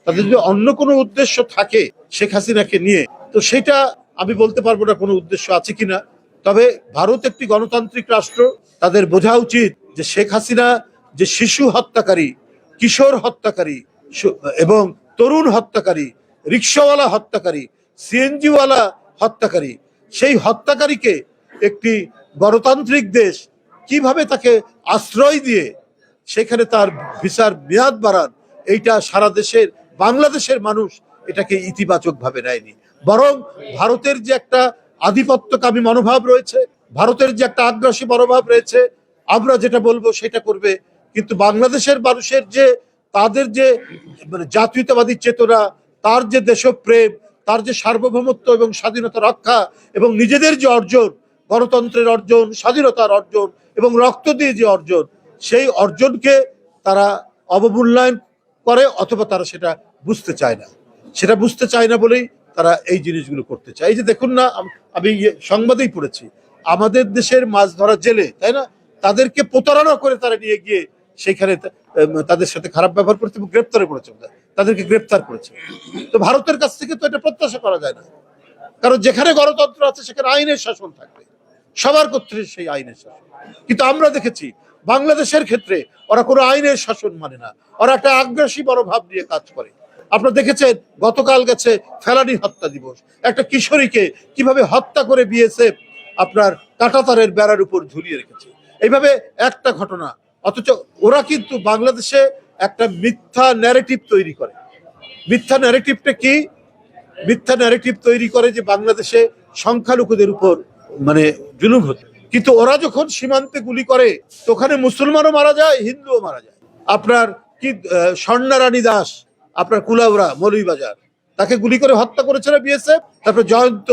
তাদের যদি অন্য কোনো উদ্দেশ্য থাকে শেখ হাসিনাকে নিয়ে, তো সেটা আমি বলতে পারবো না কোনো উদ্দেশ্য আছে কিনা। তবে ভারত একটি গণতান্ত্রিক রাষ্ট্র, তাদের বোঝা উচিত যে শেখ হাসিনা যে শিশু হত্যাকারী, কিশোর হত্যাকারী এবং তরুণ হত্যাকারী, রিক্সাওয়ালা হত্যাকারী, সিএনজিওয়ালা হত্যাকারী, সেই হত্যাকারীকে একটি গণতান্ত্রিক দেশ কিভাবে তাকে আশ্রয় দিয়ে সেখানে তার ভিসার মেয়াদ বাড়ান, এইটা সারা দেশের বাংলাদেশের মানুষ এটাকে ইতিবাচক ভাবে নেয়নি। বরং ভারতের যে একটা আধিপত্যকামী মনোভাব রয়েছে, ভারতের যে একটা আগ্রাসী মনোভাব রয়েছে, আমরা যেটা বলবো সেটা করবে, কিন্তু বাংলাদেশের মানুষের যে তাদের যে মানে জাতীয়তাবাদী চেতনা, তার যে দেশপ্রেম, তার যে সার্বভৌমত্ব এবং স্বাধীনতা রক্ষা এবং নিজেদের যে অর্জন, গণতন্ত্রের অর্জন, স্বাধীনতার অর্জন এবং রক্ত দিয়ে যে অর্জন, সেই অর্জনকে তারা অবমূল্যায়ন করে অথবা তারা সেটা বুঝতে চায় না। সেটা বুঝতে চায় না বলেই তারা এই জিনিসগুলো করতে চায়। এই যে দেখুন না, আমি সংবাদেই পড়েছি, আমাদের দেশের মাছ ধরা জেলে, তাই না, তাদেরকে প্রতারণা করে তারা নিয়ে গিয়ে সেখানে তাদের সাথে খারাপ ব্যবহার করতে গ্রেপ্তার করেছে, তাদেরকে গ্রেপ্তার করেছে। তো ভারতের কাছ থেকে তো এটা প্রত্যাশা করা যায় না, কারণ যেখানে গণতন্ত্র আছে সেখানে আইনের শাসন থাকবে, সবার কর্তৃক সেই আইনের শাসন। কিন্তু আমরা দেখেছি বাংলাদেশের ক্ষেত্রে ওরা কোনো আইনের শাসন মানে না, ওরা একটা আগ্রাসী মনোভাব নিয়ে কাজ করে। আপনারা দেখেছেন গতকাল গেছে ফেলানি হত্যা দিবস, একটা কিশোরীকে কিভাবে হত্যা করে বিএসএফ আপনার কাঁটাতারের বেড়ার উপর ঝুলিয়ে রেখেছে, এইভাবে একটা ঘটনা। অথচ ওরা কিন্তু বাংলাদেশে একটা মিথ্যা ন্যারেটিভ তৈরি করে। মিথ্যা ন্যারেটিভটা কি? মিথ্যা ন্যারেটিভ তৈরি করে যে বাংলাদেশে সংখ্যালঘুদের উপর মানে জুলুম হচ্ছে, কিন্তু ওরা যখন সীমান্তে গুলি করে তো ওখানে মুসলমানও মারা যায়, হিন্দুও মারা যায়। আপনার কি স্বর্ণা রানী দাস, আপনার কুলাউড়া মৌলভীবাজার, তাকে গুলি করে হত্যা করেছে না বিএসএফ। তারপর জয়ন্ত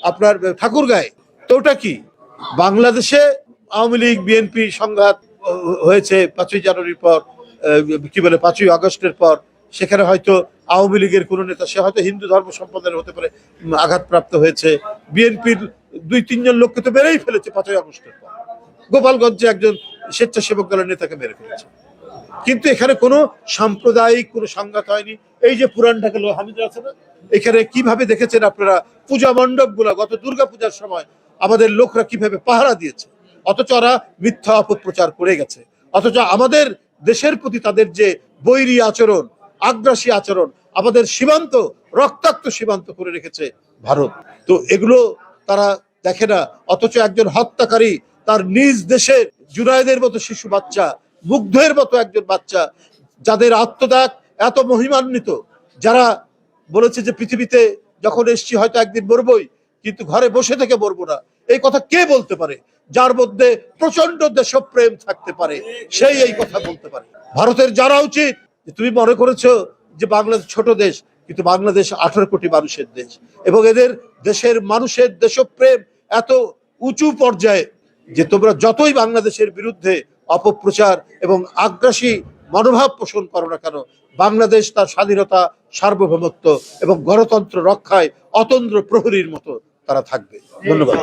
আপনার ঠাকুরগাঁয়ে, তো ওটা কি? বাংলাদেশে আওয়ামী লীগ বিএনপি সংঘাত হয়েছে 5ই জানুয়ারির পর, কি বলে 5ই আগস্টের পর, সেখানে হয়তো আওয়ামী লীগের কোনো নেতা, সে হয়তো হিন্দু ধর্ম সম্প্রদায়ের হতে পারে, আঘাতপ্রাপ্ত হয়েছে। বিএনপির 2-3 জন লোককে তো মেরেই ফেলেছে 5ই আগস্টের পর। গোপালগঞ্জে একজন স্বেচ্ছাসেবক দলের নেতাকে মেরে ফেলেছে, কিন্তু এখানে কোনো সাম্প্রদায়িক কোনো সংঘাত হয়নি। এই যে পুরান ঢাকা হামিদ আছে না, এখানে কিভাবে দেখেছেন আপনারা পূজা মণ্ডপ গুলা গত দুর্গা পূজার সময় আমাদের লোকরা কিভাবে পাহারা দিয়েছে, অথচ ওরা মিথ্যা অপপ্রচার করে গেছে। অথচ আমাদের দেশের প্রতি তাদের যে বৈরী আচরণ, আগ্রাসী আচরণ, আমাদের সীমান্ত রক্তাক্ত সীমান্ত করে রেখেছে ভারত, তো এগুলো তারা দেখে না। অথচ একজন হত্যাকারী তার নিজ দেশের জুনায়েদের মতো শিশু বাচ্চা, মুগ্ধের মতো একজন বাচ্চা, যাদের আত্মত্যাগ এত মহিমান্বিত, যারা বলেছে যে পৃথিবীতে যখন এসছি হয়তো একদিন মরবই, কিন্তু ঘরে বসে থেকে মরবো না, এই কথা কে বলতে পারে? যার মধ্যে প্রচন্ড দেশপ্রেম থাকতে পারে, সেই এই কথা বলতে পারে। ভারতের জানা উচিত যে তুমি মনে করেছো যে বাংলাদেশ ছোট দেশ, কিন্তু বাংলাদেশ 18 কোটি মানুষের দেশ, এবং এদের দেশের মানুষের দেশপ্রেম এত উঁচু পর্যায়ে যে তোমরা যতই বাংলাদেশের বিরুদ্ধে অপপ্রচার এবং আগ্রাসী মনোভাব পোষণ করো না কেন, বাংলাদেশ তার স্বাধীনতা, সার্বভৌমত্ব এবং গণতন্ত্র রক্ষায় অতন্দ্র প্রহরীর মতো তারা থাকবে। ধন্যবাদ।